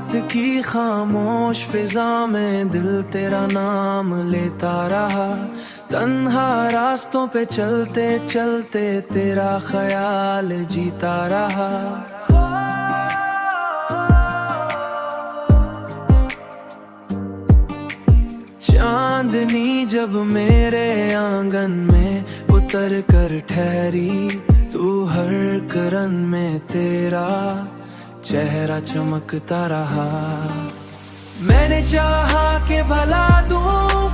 रात की खामोश फिजा में दिल तेरा नाम लेता रहा। तन्हा रास्तों पे चलते चलते तेरा ख्याल जीता रहा। चांदनी जब मेरे आंगन में उतर कर ठहरी, तू हर करन में तेरा चेहरा चमकता रहा। मैंने चाहा कि भला दूं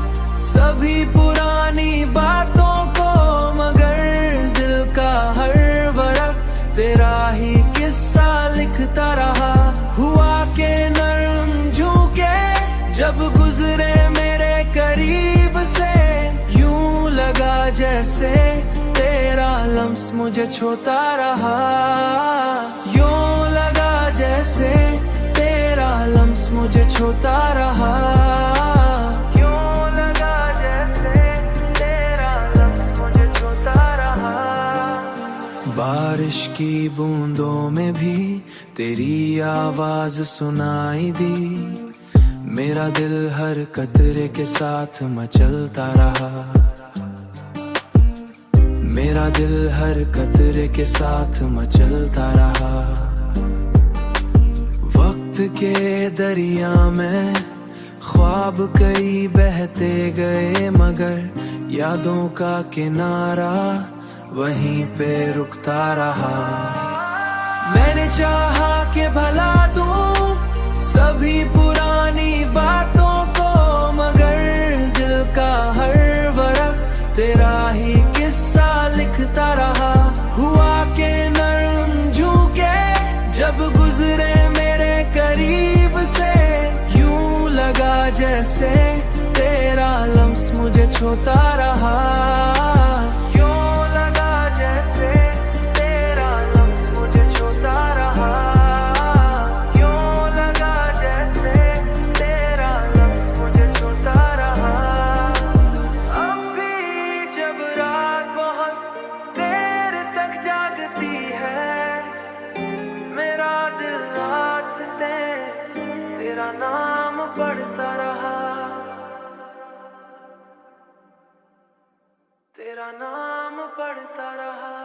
सभी पुरानी बातों को, मगर दिल का हर वरक तेरा ही किस्सा लिखता रहा। हुआ के नरम झुके जब गुजरे मेरे करीब से, यूं लगा जैसे तेरा लम्स मुझे छूता रहा। यूं लगा जैसे तेरा लम्स मुझे छूता रहा। यूं लगा जैसे तेरा लम्स मुझे छूता रहा। बारिश की बूंदों में भी तेरी आवाज सुनाई दी। मेरा दिल हर कतरे के साथ मचलता रहा। मेरा दिल हर कतरे के साथ मचलता रहा। वक्त के दरिया में ख्वाब कई बहते गए, मगर यादों का किनारा वहीं पे रुकता रहा। मैंने चाहा कि भला दूं सभी पुरानी बातों को, मगर दिल का हर वरक तेरा ही किस्सा लिखता रहा। हुआ के नरम झुके जब गुजरे मेरे करीब से, यूं लगा जैसे तेरा लम्स मुझे छूता रहा। यूं लगा जैसे तेरा लम्स मुझे छूता रहा। यूं लगा जैसे तेरा लम्स मुझे छूता रहा। अब भी जब रात बहुत देर तक जागती है, मेरा दिल आस्ते तेरा नाम पढ़ता रहा। तेरा नाम पढ़ता रहा।